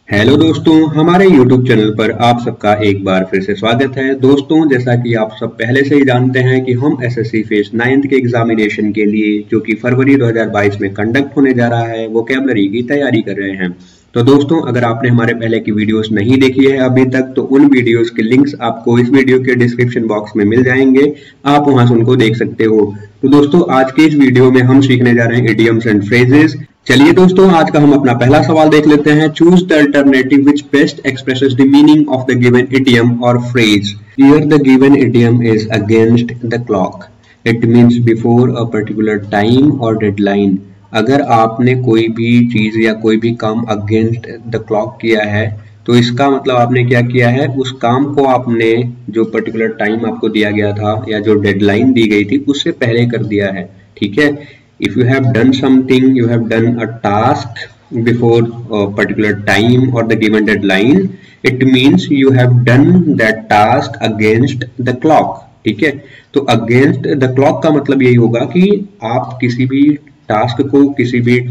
Hello दोस्तों, हमारे YouTube channel पर आप सबका एक बार फिर से स्वागत है। दोस्तों, जैसा कि आप सब पहले से ही जानते हैं कि हम एसएससी फेज 9th के एग्जामिनेशन के लिए जो कि फरवरी 2022 में कंडक्ट होने जा रहा है, वोकैबुलरी की तैयारी कर रहे हैं। तो दोस्तों, अगर आपने हमारे पहले की वीडियोस नहीं देखी है अभी तक, तो उन वीडियोस के लिंक्स आपको इस वीडियो के डिस्क्रिप्शन बॉक्स में मिल जाएंगे, आप वहां से उनको देख सकते हो। तो दोस्तों, आज के इस वीडियो में हम सीखने जा रहे हैं इडियम्स एंड फ्रेजेस। चलिए दोस्तों, आज का हम अपना पहला सवाल देख लेते हैं। Choose the alternative which best expresses the meaning of the given idiom और phrase. Here the given idiom is against the clock. It means before a particular time और डेडलाइन। अगर आपने कोई भी चीज या कोई भी काम अगेंस्ट द क्लॉक किया है, तो इसका मतलब आपने क्या किया है, उस काम को आपने जो पर्टिकुलर टाइम आपको दिया गया था या जो डेडलाइन दी गई थी उससे पहले कर दिया है। ठीक है, if you have done something, you have done a task before a particular time or the given deadline, it means you have done that task against the clock। ठीक है, तो against the clock का मतलब यही होगा कि आप किसी भी टास्क को, किसी भी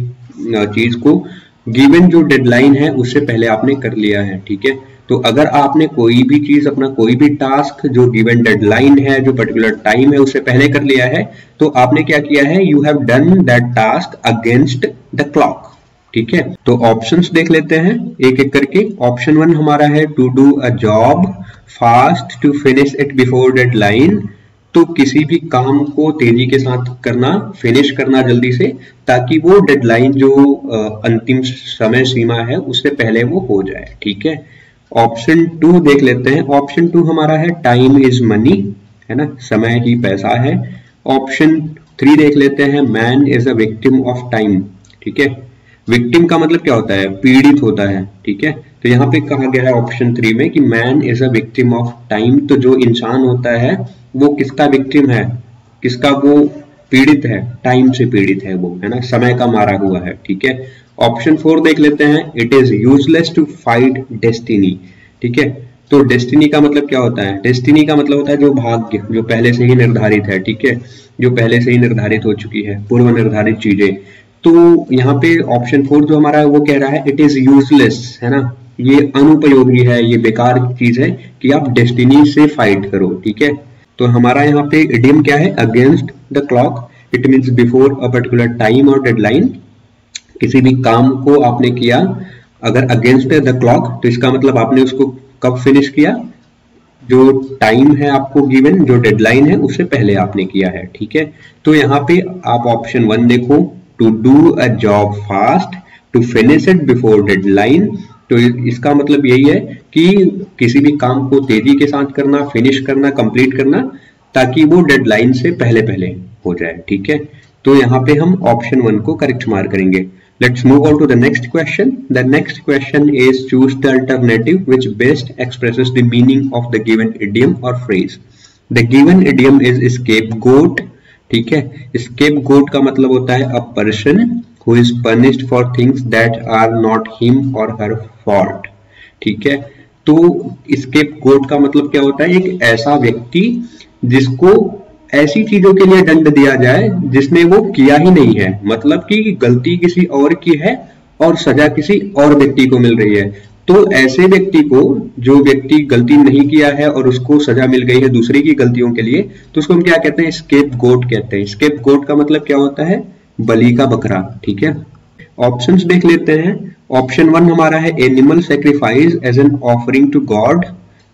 चीज को गिवन जो डेडलाइन है उससे पहले आपने कर लिया है। ठीक है, तो अगर आपने कोई भी चीज, अपना कोई भी टास्क जो गिवन डेडलाइन है, जो पर्टिकुलर टाइम है, उससे पहले कर लिया है, तो आपने क्या किया है, you have done that task against the clock. ठीक है, तो ऑप्शंस देख लेते हैं एक एक करके। ऑप्शन 1 हमारा है to do a job fast to finish it before deadline. तो किसी भी काम को तेजी के साथ करना, फिनिश करना जल्दी से, ताकि वो डेडलाइन जो अंतिम समय सीमा है उससे पहले वो हो जाए। ठीक है, ऑप्शन 2 देख लेते हैं। ऑप्शन 2 हमारा है टाइम इज मनी, है ना, समय ही पैसा है। ऑप्शन 3 देख लेते हैं, man is a victim of time. ठीक है, विक्टिम का मतलब क्या होता है, पीड़ित होता है। ठीक है, तो यहाँ पे कहा गया है ऑप्शन 3 में कि man is a victim of time. तो जो इंसान होता है वो किसका विक्टिम है, किसका वो पीड़ित है, टाइम से पीड़ित है वो, है ना, समय का मारा हुआ है। ठीक है, ऑप्शन 4 देख लेते हैं। It is useless to fight destiny. ठीक है, तो डेस्टिनी का मतलब क्या होता है, डेस्टिनी का मतलब होता है जो भाग्य, जो पहले से ही निर्धारित है। ठीक है, जो पहले से ही निर्धारित हो चुकी है, पूर्व निर्धारित चीजें। तो यहाँ पे ऑप्शन 4 जो हमारा है वो कह रहा है इट इज यूजलेस, है ना, ये अनुपयोगी है, ये बेकार चीज है कि आप डेस्टिनी से फाइट करो। ठीक है, तो हमारा यहाँ पे इडियम क्या है, against the clock. It means before a particular time और डेडलाइन। किसी भी काम को आपने किया अगर अगेंस्ट द क्लॉक, तो इसका मतलब आपने उसको कब फिनिश किया, जो टाइम है आपको गिवन, जो डेडलाइन है उससे पहले आपने किया है। ठीक है, तो यहाँ पे आप ऑप्शन 1 देखो, to do a job fast to finish it before deadline. तो इसका मतलब यही है कि किसी भी काम को तेजी के साथ करना, फिनिश करना, कंप्लीट करना, ताकि वो डेडलाइन से पहले पहले हो जाए। ठीक है, तो यहाँ पे हम ऑप्शन 1 को करेक्ट मार्क करेंगे। Let's move on to the next question. The next question is choose the alternative which best expresses the meaning of the given idiom or phrase. The given idiom is scapegoat. ठीक है, scapegoat का मतलब होता है a person who is punished for things that are not him or her fault. ठीक है, तो scapegoat का मतलब क्या होता है, एक ऐसा व्यक्ति जिसको ऐसी चीजों के लिए दंड दिया जाए जिसने वो किया ही नहीं है, मतलब कि गलती किसी और की है और सजा किसी और व्यक्ति को मिल रही है। तो ऐसे व्यक्ति को, जो व्यक्ति गलती नहीं किया है और उसको सजा मिल गई है दूसरे की गलतियों के लिए, तो उसको हम क्या कहते हैं, स्केपगोट कहते हैं। स्केपगोट का मतलब क्या होता है, बलि का बकरा। ठीक है, ऑप्शंस देख लेते हैं। ऑप्शन 1 हमारा है animal sacrifice as an offering to God.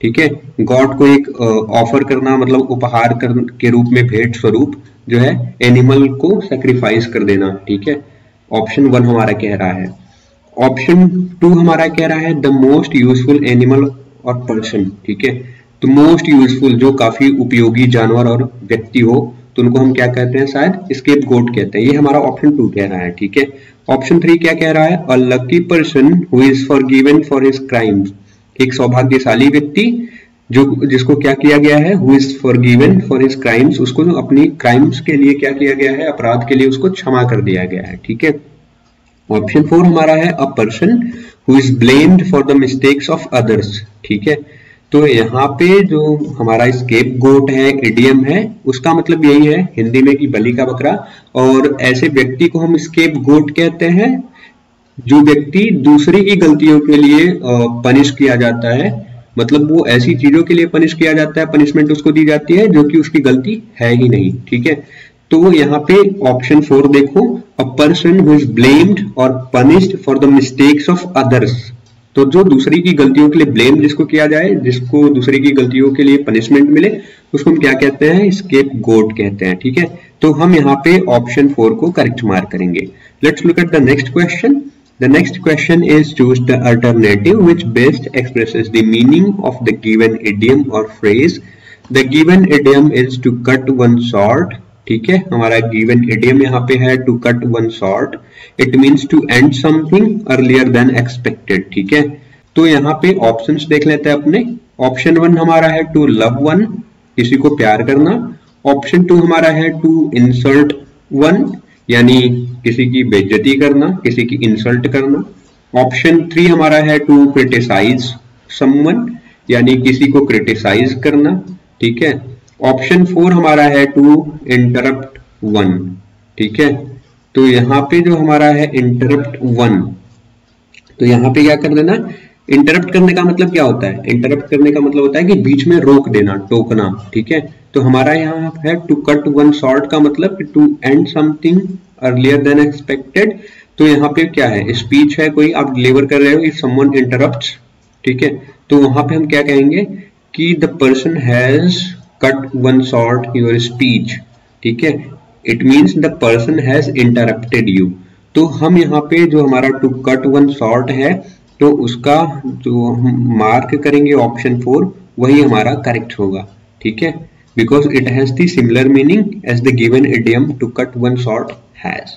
ठीक है, गॉड को एक ऑफर करना, मतलब उपहार के रूप में, भेंट स्वरूप जो है एनिमल को सैक्रिफाइस कर देना। ठीक है, ऑप्शन 1 हमारा कह रहा है। ऑप्शन 2 हमारा कह रहा है द मोस्ट यूजफुल एनिमल और पर्सन। ठीक है, तो मोस्ट यूजफुल, जो काफी उपयोगी जानवर और व्यक्ति हो, तो उनको हम क्या कहते हैं, शायद स्केपगोट कहते हैं। ये हमारा ऑप्शन 2 कह रहा है। ठीक है, ऑप्शन 3 क्या कह रहा है, अ lucky person who is forgiven for his crimes. एक सौभाग्यशाली व्यक्ति जो, जिसको क्या किया गया है, who is forgiven for his crimes, उसको अपनी क्राइम्स के लिए क्या किया गया है, अपराध के लिए उसको क्षमा कर दिया गया है। ठीक है, ऑप्शन 4 हमारा है अ person who is blamed for the mistakes of others. ठीक है, तो यहाँ पे जो हमारा स्केपगोट है, इडियम है, उसका मतलब यही है हिंदी में कि बलि का बकरा, और ऐसे व्यक्ति को हम स्केपगोट कहते हैं जो व्यक्ति दूसरे की गलतियों के लिए पनिश किया जाता है, मतलब वो ऐसी चीजों के लिए पनिश किया जाता है, पनिशमेंट उसको दी जाती है जो कि उसकी गलती है ही नहीं, ठीक है। तो यहाँ पे ऑप्शन 4 देखो, a person who is blamed और punished for the mistakes of others. तो जो दूसरी की गलतियों के लिए ब्लेम जिसको किया जाए, जिसको दूसरी की गलतियों के लिए पनिशमेंट मिले, उसको हम क्या कहते हैं? स्केप गोट कहते हैं, ठीक है। तो हम यहाँ पे ऑप्शन 4 को करेक्ट मार्क करेंगे। Let's look at the next question. The next question is choose the alternative which best expresses the meaning of the given idiom or phrase. The given idiom is to cut one short. ठीक है, हमारा given idiom यहाँ पे है to cut one short. It means to end something earlier than expected. ठीक है, तो यहाँ पे ऑप्शंस देख लेते हैं अपने. ऑप्शन 1 हमारा है to love one, किसी को प्यार करना. ऑप्शन 2 हमारा है to insult one, यानी किसी की बेइज्जती करना, किसी की इंसल्ट करना. ऑप्शन 3 हमारा है टू क्रिटिसाइज समवन, यानी किसी को क्रिटिसाइज करना, ठीक है. ऑप्शन 4 हमारा है टू इंटरप्ट वन, ठीक है. तो यहाँ पे जो हमारा है इंटरप्ट वन, तो यहाँ पे क्या कर देना, इंटरप्ट करने का मतलब क्या होता है? इंटरप्ट करने का मतलब होता है कि बीच में रोक देना, टोकना, ठीक है. तो हमारा यहाँ है टू कट वन शॉर्ट का मतलब to end something earlier than expected. तो यहाँ पे क्या है? स्पीच है, कोई आप डिलीवर कर रहे हो, इफ समवन इंटरप्ट्स, ठीक है. तो वहां पे हम क्या कहेंगे कि the person has cut one short your speech, ठीक है. It means the person has interrupted you. तो हम यहाँ पे जो हमारा टू कट वन शॉर्ट है, तो उसका जो हम मार्क करेंगे ऑप्शन 4, वही हमारा करेक्ट होगा, ठीक है. Because it has the similar meaning as the given idiom to cut one short has.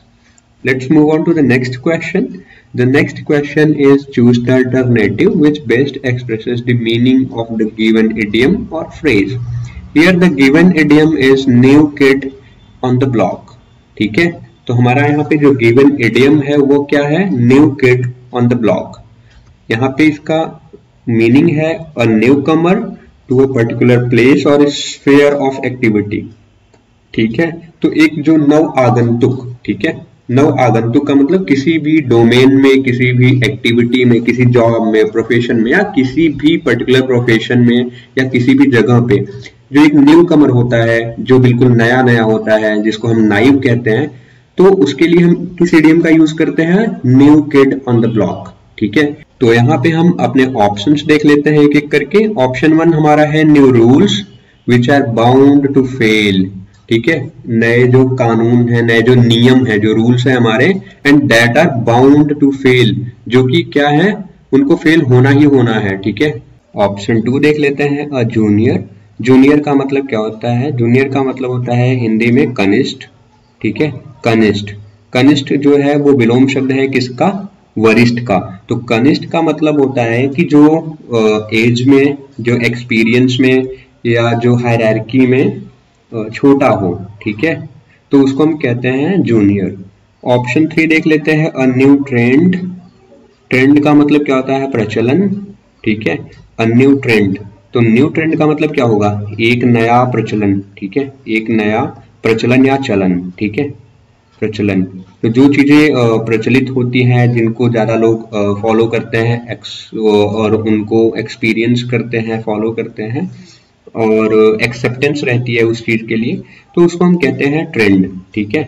Let's move on to the next question. The next question is choose the alternative which best expresses the meaning of the given idiom or phrase. Here the given idiom is new kid on the block. ठीक है, तो हमारा यहाँ पे जो given idiom है वो क्या है? new kid on the block. यहाँ पे इसका मीनिंग है a newcomer to a particular place or sphere of activity. ठीक है, तो एक जो नव आगंतुक, ठीक है, नव आगंतुक का मतलब किसी भी डोमेन में, किसी भी एक्टिविटी में, किसी जॉब में, प्रोफेशन में, या किसी भी पर्टिकुलर प्रोफेशन में या किसी भी जगह पे जो एक न्यू कमर होता है, जो बिल्कुल नया नया होता है, जिसको हम नाइव कहते हैं, तो उसके लिए हम किस इडियम का यूज करते हैं? New kid on the block, ठीक है. तो यहाँ पे हम अपने ऑप्शंस देख लेते हैं एक एक करके. ऑप्शन 1 हमारा है new rules which are bound to fail, ठीक है. नए जो कानून है, नए जो नियम है, जो रूल्स है हमारे, and that are bound to fail, जो कि क्या है? उनको फेल होना ही होना है, ठीक है. ऑप्शन 2 देख लेते हैं अ जूनियर. जूनियर का मतलब क्या होता है? जूनियर का मतलब होता है हिंदी में कनिष्ठ, ठीक है. कनिष्ठ, कनिष्ठ जो है वो विलोम शब्द है किसका? वरिष्ठ का. तो कनिष्ठ का मतलब होता है कि जो एज में, जो एक्सपीरियंस में, या जो हायरार्की में छोटा हो, ठीक है. तो उसको हम कहते हैं जूनियर. ऑप्शन 3 देख लेते हैं अ न्यू ट्रेंड. ट्रेंड का मतलब क्या होता है? प्रचलन, ठीक है. अ न्यू ट्रेंड, तो न्यू ट्रेंड का मतलब क्या होगा? एक नया प्रचलन, ठीक है. एक नया प्रचलन या चलन, ठीक है. प्रचलन, तो जो चीजें प्रचलित होती हैं, जिनको ज्यादा लोग फॉलो करते हैं और उनको एक्सपीरियंस करते हैं, फॉलो करते हैं, और एक्सेप्टेंस रहती है उस चीज के लिए, तो उसको हम कहते हैं ट्रेंड, ठीक है.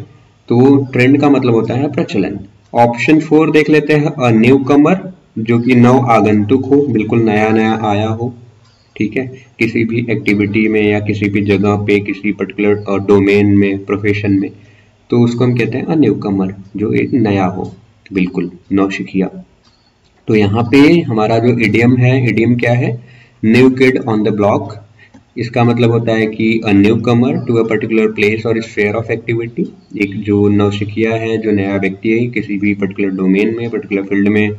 तो ट्रेंड का मतलब होता है प्रचलन. ऑप्शन 4 देख लेते हैं अ न्यू कमर, जो कि नव आगंतुक हो, बिल्कुल नया नया आया हो, ठीक है. किसी भी एक्टिविटी में या किसी भी जगह पे, किसी पर्टिकुलर डोमेन में, प्रोफेशन में, तो उसको हम कहते हैं अ न्यू कमर, जो एक नया हो, बिल्कुल नौसिखिया. तो यहाँ पे हमारा जो इडियम है, इडियम क्या है? New kid on the block. इसका मतलब होता है कि a newcomer to a particular place और स्फीयर ऑफ एक्टिविटी. एक जो नौसिखिया है, जो नया व्यक्ति है, किसी भी पर्टिकुलर डोमेन में, पर्टिकुलर फील्ड में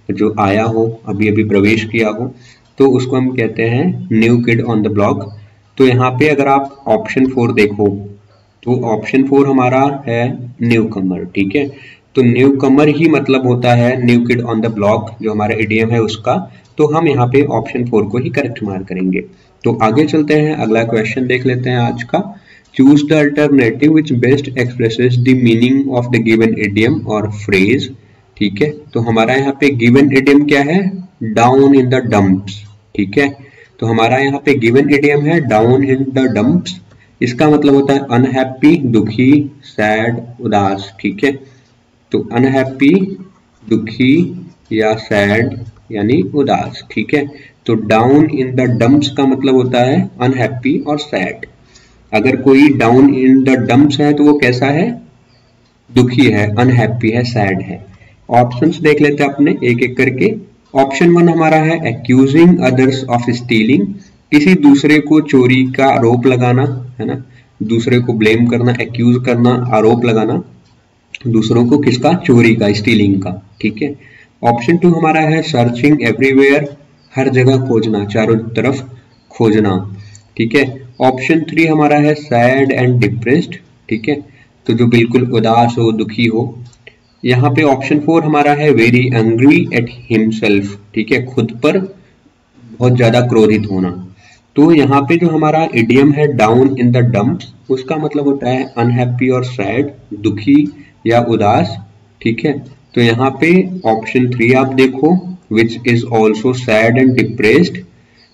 जो आया हो, अभी अभी प्रवेश किया हो, तो उसको हम कहते हैं new kid on the block. तो यहाँ पे अगर आप ऑप्शन 4 देखो, तो ऑप्शन 4 हमारा है न्यू कमर, ठीक है. तो न्यू कमर ही मतलब होता है new kid on the block, जो हमारा इडियम है उसका. तो हम यहाँ पे ऑप्शन 4 को ही करेक्ट मार्क करेंगे. तो आगे चलते हैं, अगला क्वेश्चन देख लेते हैं आज का. Choose the alternative which best expresses the meaning of the given idiom और फ्रेज. ठीक है। तो हमारा यहाँ पे गिवन इडियम क्या है, डाउन इन द डंप्स, ठीक है। तो हमारा यहाँ पे गिवन इडियम है डाउन इन द डंप्स, इसका मतलब होता है अनहैप्पी, दुखी, सैड, उदास, ठीक है। तो अनहैप्पी, दुखी या सैड यानी उदास, ठीक है। तो डाउन इन द डंप्स का मतलब होता है अनहैप्पी और सैड। अगर कोई डाउन इन द डंप्स है तो वो कैसा है, दुखी है, अनहैप्पी है, सैड है। ऑप्शंस देख लेते हैं अपने एक एक करके। ऑप्शन 1 हमारा है एक्यूजिंग अदर्स ऑफ स्टीलिंग, किसी दूसरे को चोरी का आरोप लगाना, है ना, दूसरे को ब्लेम करना, एक्यूज करना, आरोप लगाना दूसरों को, किसका, चोरी का, स्टीलिंग का, ठीक है। ऑप्शन 2 हमारा है सर्चिंग एवरीवेयर, हर जगह खोजना, चारों तरफ खोजना, ठीक है। ऑप्शन 3 हमारा है सैड एंड डिप्रेस्ड, ठीक है, तो जो बिल्कुल उदास हो, दुखी हो। यहाँ पे ऑप्शन 4 हमारा है वेरी एंग्री एट हिमसेल्फ, ठीक है, खुद पर बहुत ज्यादा क्रोधित होना। तो यहाँ पे जो हमारा इडियम है डाउन इन द डंप्स, उसका मतलब होता है अनहैप्पी और सैड, दुखी या उदास, ठीक है। तो यहाँ पे ऑप्शन 3 आप देखो, which is also sad and depressed,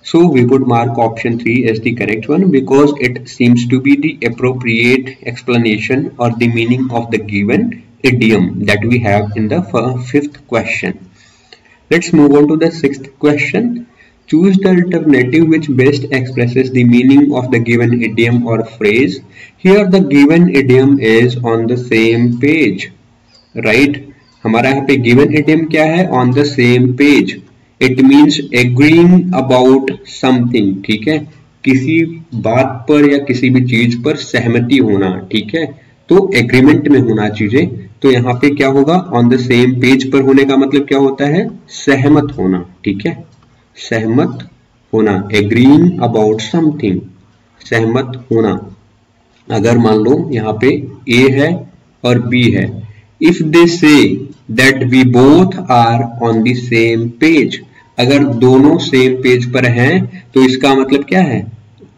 so we would mark option 3 as the correct one because it seems to be the appropriate explanation or the meaning of the given idiom that we have in the 5th question. Let's move on to the 6th question. Choose the alternative which best expresses the meaning of the given idiom or phrase. Here the given idiom is on the same page, right? हमारा यहाँ पे given idiom क्या है, on the same page. It means agreeing about something, ठीक है, किसी बात पर या किसी भी चीज पर सहमति होना, ठीक है। तो एग्रीमेंट में होना चीजें, तो यहाँ पे क्या होगा, ऑन द सेम पेज पर होने का मतलब क्या होता है, सहमत होना, ठीक है, सहमत होना, एग्रीइंग अबाउट समथिंग, सहमत होना। अगर मान लो यहाँ पे ए है और बी है, if they say that we both are on the same page, अगर दोनों सेम पेज पर हैं तो इसका मतलब क्या है,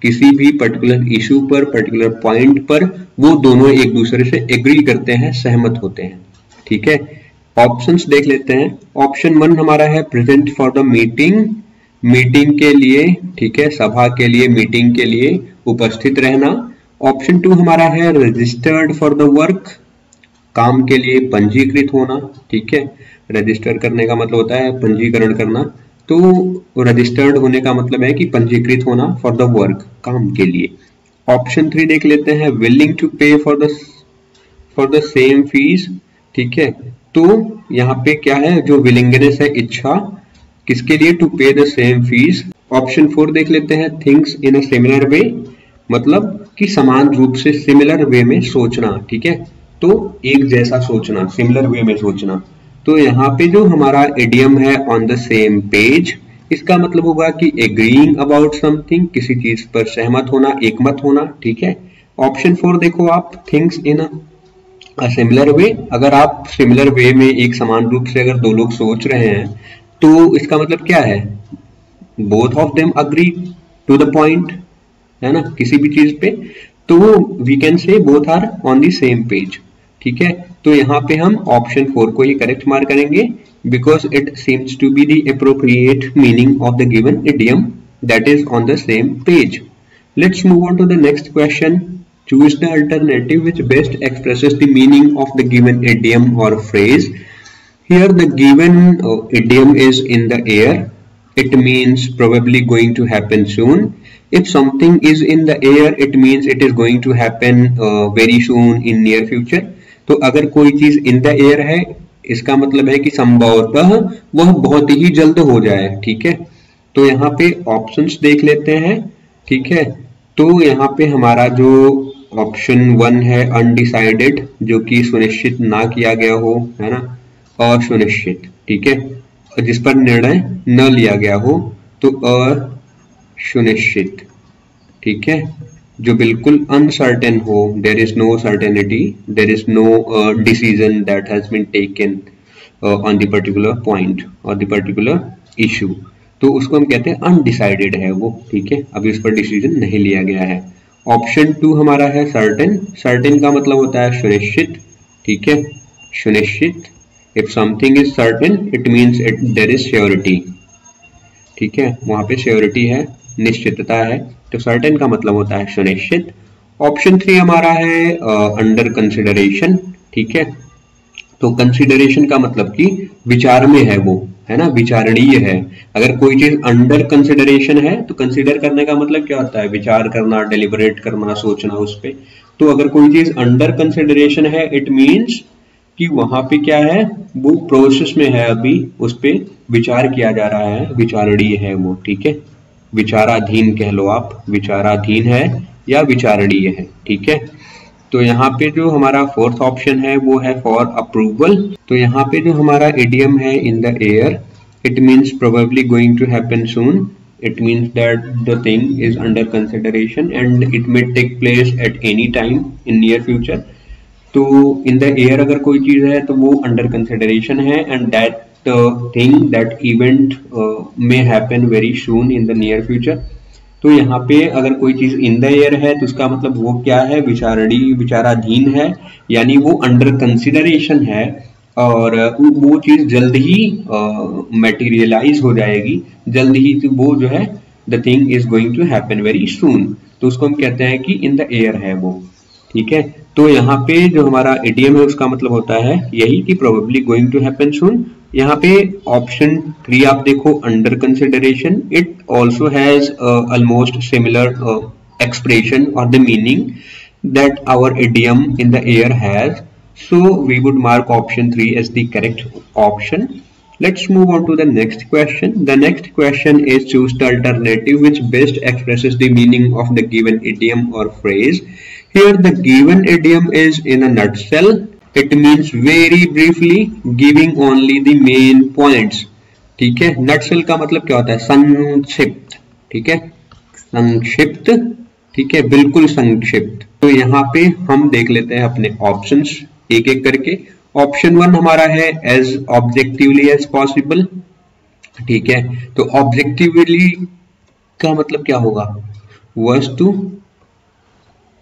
किसी भी पर्टिकुलर इशू पर, पर्टिकुलर पॉइंट पर वो दोनों एक दूसरे से एग्री करते हैं, सहमत होते हैं, ठीक है। ऑप्शंस देख लेते हैं। ऑप्शन 1 हमारा है present for the meeting, meeting के लिए, ठीक है, सभा के लिए, मीटिंग के लिए उपस्थित रहना। ऑप्शन 2 हमारा है रजिस्टर्ड फॉर द वर्क, काम के लिए पंजीकृत होना, ठीक है, रजिस्टर करने का मतलब होता है पंजीकरण करना, तो रजिस्टर्ड होने का मतलब है कि पंजीकृत होना फॉर द वर्क, काम के लिए। ऑप्शन 3 देख लेते हैं विलिंग टू पे फॉर द सेम फीस, ठीक है, तो यहाँ पे क्या है, जो विलिंगनेस है, इच्छा, किसके लिए, टू पे द सेम फीस। ऑप्शन 4 देख लेते हैं things in a similar way, मतलब कि समान रूप से, सिमिलर वे में सोचना, ठीक है, तो एक जैसा सोचना, सिमिलर वे में सोचना। तो यहाँ पे जो हमारा इडियम है ऑन द सेम पेज, इसका मतलब होगा कि एग्रीइंग अबाउट समथिंग, किसी चीज पर सहमत होना, एकमत होना, ठीक है। ऑप्शन 4 देखो आप, things in a similar way, अगर आप सिमिलर वे में एक समान रूप से अगर दो लोग सोच रहे हैं तो इसका मतलब क्या है, both of them agree to the point, है ना, किसी भी चीज पे, तो we can say both are on the same page, ठीक है। तो यहाँ पे हम ऑप्शन 4 को ही करेक्ट मार्क करेंगे because it seems to be the appropriate meaning of the given idiom that is on the same page. Let's move on to the next question. Choose the alternative which best expresses the meaning of the given idiom और phrase. Here the given idiom is in the air. It means probably going to happen soon. If something is in the air, it means it is going to happen very soon in near future. तो अगर कोई चीज इन the air है, इसका मतलब है कि संभवतः वह बहुत ही जल्द हो जाए, ठीक है। तो यहाँ पे ऑप्शंस देख लेते हैं, ठीक है। तो यहाँ पे हमारा जो ऑप्शन 1 है अनडिसाइडेड, जो कि सुनिश्चित ना किया गया हो, है ना, असुनिश्चित, ठीक है, और जिस पर निर्णय न लिया गया हो, तो असुनिश्चित, ठीक है, जो बिल्कुल अनसर्टेन हो, there is no certainty, there is no decision that has been taken on the particular point और द पर्टिकुलर इशू, तो उसको हम कहते हैं अनडिसाइडेड है वो, ठीक है, अभी उस पर डिसीजन नहीं लिया गया है। ऑप्शन 2 हमारा है सर्टेन, सर्टेन का मतलब होता है सुनिश्चित, ठीक है, सुनिश्चित। If something is certain it means there is surety, ठीक है, वहां पे श्योरिटी है, निश्चितता है, तो सर्टेन का मतलब होता है सुनिश्चित। ऑप्शन 3 हमारा है अंडर कंसिडरेशन, ठीक है, तो कंसिडरेशन का मतलब कि विचार में है वो, है ना, विचारणीय है। अगर कोई चीज अंडर कंसिडरेशन है तो कंसिडर करने का मतलब क्या होता है, विचार करना, डेलिबरेट करना, सोचना उस पे। तो अगर कोई चीज अंडर कंसिडरेशन है इट मीन्स कि वहां पे क्या है, वो प्रोसेस में है, अभी उस पे विचार किया जा रहा है, विचारणीय है वो, ठीक है, विचाराधीन कह लो आप, विचाराधीन है या विचारणीय है, ठीक है। तो यहाँ पे जो हमारा फोर्थ ऑप्शन है वो है फॉर अप्रूवल। तो यहाँ पे जो हमारा इडियम है in the air, it means probably going to happen soon, it means that the thing is under consideration and it may take place at any time in near future. तो in the air अगर कोई चीज है तो वो under consideration है and that thing, that event may happen very soon in the near future. तो यहाँ पे अगर कोई चीज इन द एयर है तो उसका मतलब वो क्या है, विचाराधीन है, यानी वो अंडर कंसिडरेशन है और वो चीज जल्द ही मटेरियलाइज हो जाएगी, जल्द ही वो जो है the thing is going to happen very soon, तो उसको हम कहते हैं कि इन द एयर है वो, ठीक है। तो यहाँ पे जो हमारा इडियम है उसका मतलब होता है यही कि probably going to happen soon. यहाँ पे ऑप्शन 3 आप देखो under consideration, it also has almost similar expression और the meaning that our idiom in the air has, so we would mark option 3 as the correct option. Let's move on to the next question. The next question is choose the alternative which best expresses the meaning of the given idiom or phrase. Here the given idiom is in a nutshell. It means very briefly, giving only the main points. ठीक है, nutshell का मतलब क्या होता है, संक्षिप्त, ठीक है, संक्षिप्त, ठीक है, बिल्कुल संक्षिप्त। तो यहाँ पे हम देख लेते हैं अपने ऑप्शंस एक एक करके। ऑप्शन 1 हमारा है एज ऑब्जेक्टिवली एज पॉसिबल, ठीक है, तो ऑब्जेक्टिवली का मतलब क्या होगा, वस्तु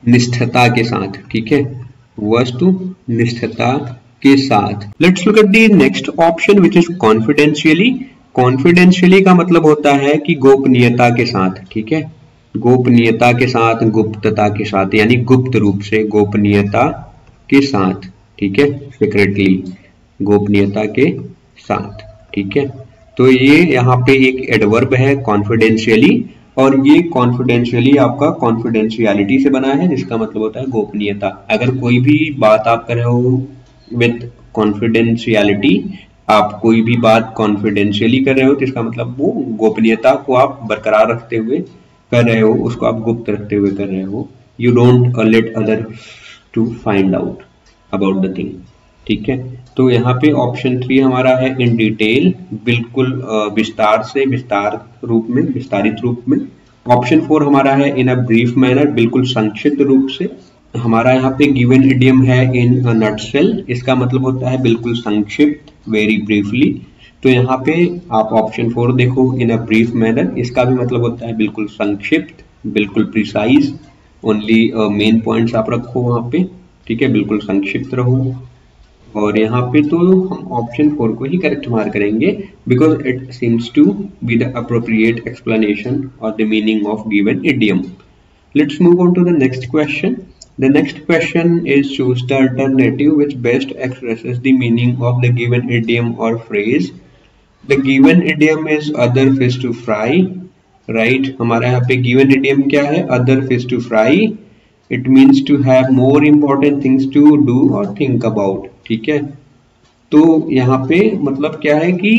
निष्ठता के साथ, ठीक है, वस्तु निष्ठता के साथ। Let's look at the next option which is confidentiality. Confidentiality का मतलब होता है कि गोपनीयता के साथ, ठीक है, गोपनीयता के साथ, गुप्तता के साथ, यानी गुप्त रूप से, गोपनीयता के साथ, ठीक है, सीक्रेटली, गोपनीयता के साथ, ठीक है। तो ये यहाँ पे एक एडवर्ब है कॉन्फिडेंशियली, और ये कॉन्फिडेंशियली आपका कॉन्फिडेंशियलिटी से बना है जिसका मतलब होता है गोपनीयता। अगर कोई भी बात आप कर रहे हो विद कॉन्फिडेंशियलिटी, आप कोई भी बात कॉन्फिडेंशियली कर रहे हो तो इसका मतलब वो गोपनीयता को आप बरकरार रखते हुए कर रहे हो, उसको आप गुप्त रखते हुए कर रहे हो। You don't let other to find out about the thing, ठीक है। तो यहाँ पे ऑप्शन 3 हमारा है इन डिटेल, बिल्कुल विस्तार से, विस्तार रूप में, विस्तारित रूप में। ऑप्शन 4 हमारा है इन अ ब्रीफ मैनर, बिल्कुल संक्षिप्त रूप से। हमारा यहाँ पे गिवन इडियम है इन अ नटसेल, इसका मतलब होता है बिल्कुल संक्षिप्त, वेरी ब्रीफली। तो यहाँ पे आप ऑप्शन 4 देखो इन अ ब्रीफ मैनर, इसका भी मतलब होता है बिल्कुल संक्षिप्त, बिल्कुल प्रिसाइज, ओनली मेन पॉइंट्स आप रखो वहाँ पे, ठीक है, बिल्कुल संक्षिप्त रहो। और यहाँ पे तो हम ऑप्शन 4 को ही करेक्ट मार्क करेंगे because it seems to be the appropriate explanation और the meaning of given idiom. Let's move on to the next question. The next question is choose the alternative which best expresses the meaning of the given idiom or phrase. The given idiom is other fish to fry, right? हमारा यहाँ पे given idiom क्या है? Other fish to fry. It means to have more important things to do or think about. ठीक है, तो यहाँ पे मतलब क्या है कि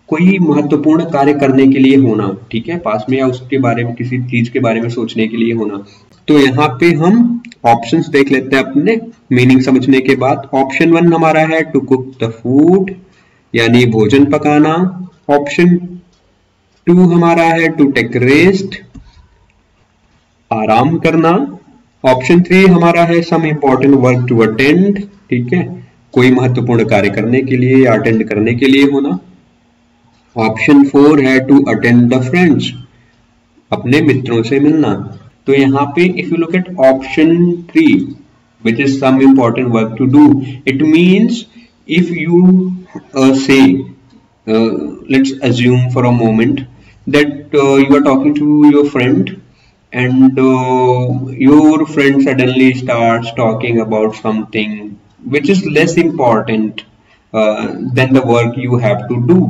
कोई महत्वपूर्ण कार्य करने के लिए होना, ठीक है, पास में या उसके बारे में, किसी चीज के बारे में सोचने के लिए होना। तो यहाँ पे हम ऑप्शंस देख लेते हैं अपने मीनिंग समझने के बाद। ऑप्शन 1 हमारा है टू कुक द फूड, यानी भोजन पकाना। ऑप्शन 2 हमारा है टू टेक रेस्ट, आराम करना। ऑप्शन 3 हमारा है some important work to attend, ठीक है, कोई महत्वपूर्ण कार्य करने के लिए या अटेंड करने के लिए होना। ऑप्शन 4 है टू अटेंड द फ्रेंड्स, अपने मित्रों से मिलना। तो यहाँ पे if you look at option 3 which is some important work to do, it means if you say, let's assume for a moment that you are talking to your friend, and your friend suddenly starts talking about something which is less important than the work you have to do.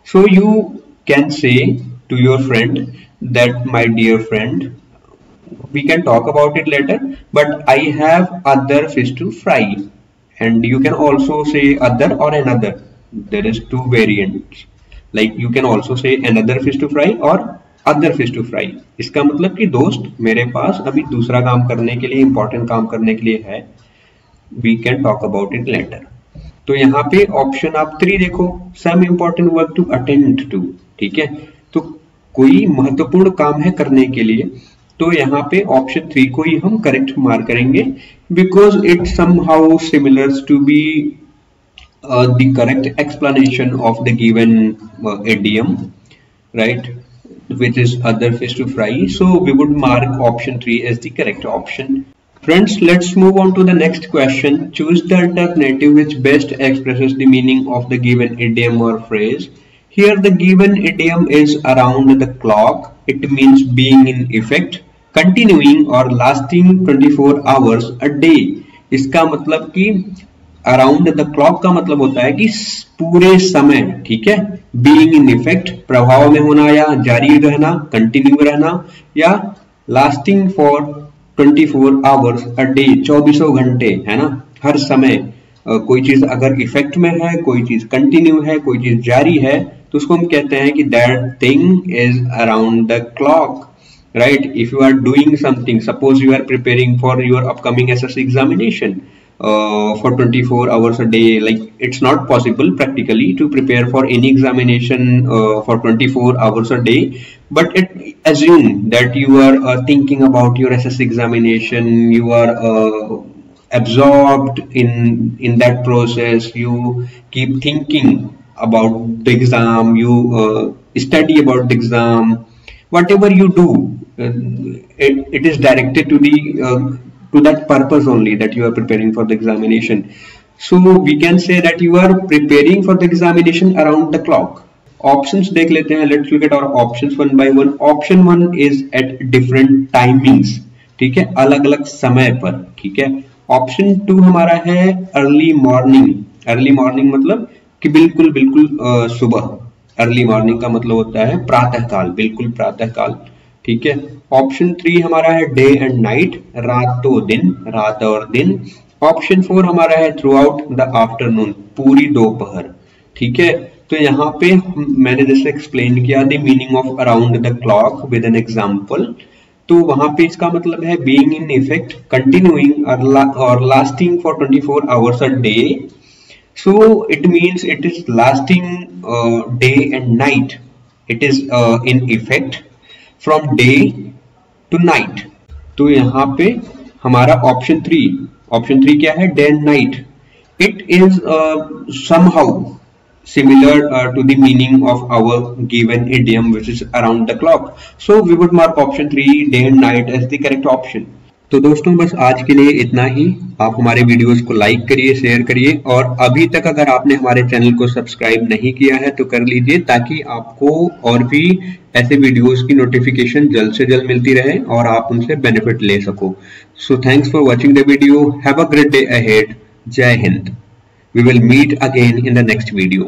So you can say to your friend that, my dear friend, we can talk about it later, but I have other fish to fry. And you can also say other or another. There is two variants. Like you can also say another fish to fry or other fish to fry. इसका मतलब कि दोस्त, मेरे पास अभी दूसरा काम करने के लिए, इंपॉर्टेंट काम करने के लिए है, we can talk about it later. तो यहाँ पे ऑप्शन आप 3 देखो, some important work to attend to, ठीक है। तो कोई महत्वपूर्ण काम है करने के लिए, तो यहाँ पे ऑप्शन 3 को ही हम करेक्ट मार्क करेंगे, because it somehow similar to be the correct explanation of the given idiom, right, which is other fish to fry. So we would mark option 3 as the correct option. Friends, let's move on to the next question. Choose the alternative which best expresses the meaning of the given idiom or phrase. Here the given idiom is around the clock. It means being in effect, continuing or lasting 24 hours a day. इसका मतलब कि around the clock का मतलब होता है कि पूरे समय, ठीक है। being in effect, प्रभाव में होना या जारी रहना, continue रहना, या lasting for 24 hours a day, 24 घंटे, है ना, हर समय। कोई चीज अगर इफेक्ट में है, कोई चीज कंटिन्यू है, कोई चीज जारी है, तो उसको हम कहते हैं कि that thing is around the clock, right? If you are doing something, suppose you are preparing for your upcoming SSC examination for 24 hours a day, like it's not possible practically to prepare for any examination for 24 hours a day, but assume that you are thinking about your SSC examination, you are absorbed in that process, you keep thinking about the exam, you study about the exam, whatever you do, it is directed to the to that purpose only, that you are preparing for the examination. So we can say that you are preparing for the examination around the clock. Options देख लेते हैं, let's look at our options one by one. Option 1 is at different timings, ठीक है, अलग अलग समय पर, ठीक है। ऑप्शन 2 हमारा है अर्ली मॉर्निंग। अर्ली मॉर्निंग मतलब कि बिल्कुल बिल्कुल सुबह। अर्ली मॉर्निंग का मतलब होता है प्रातः काल, बिल्कुल प्रातः काल, ठीक है। ऑप्शन 3 हमारा है डे एंड नाइट, रात और दिन, रात और दिन। ऑप्शन 4 हमारा है थ्रू आउट द आफ्टरनून, पूरी दोपहर, ठीक है। तो यहाँ पे मैंने जैसे एक्सप्लेन किया the meaning of around the clock with an example, तो वहां पे इसका मतलब है बीइंग इन इफेक्ट, कंटिन्यूइंग और lasting for 24 hours a day. So it means it is lasting day and night, it is in effect from day to night. तो यहाँ पे हमारा ऑप्शन 3 क्या है, day and night. It is somehow similar to the meaning of our given idiom, which is around the clock. So we would mark option 3 day and night as the correct option. तो दोस्तों बस आज के लिए इतना ही। आप हमारे videos को लाइक करिए, शेयर करिए, और अभी तक अगर आपने हमारे चैनल को सब्सक्राइब नहीं किया है तो कर लीजिए, ताकि आपको और भी ऐसे वीडियोस की नोटिफिकेशन जल्द से जल्द मिलती रहे और आप उनसे बेनिफिट ले सको। So thanks for watching the video. Have a great day ahead. जय Hind. We will meet again in the next video.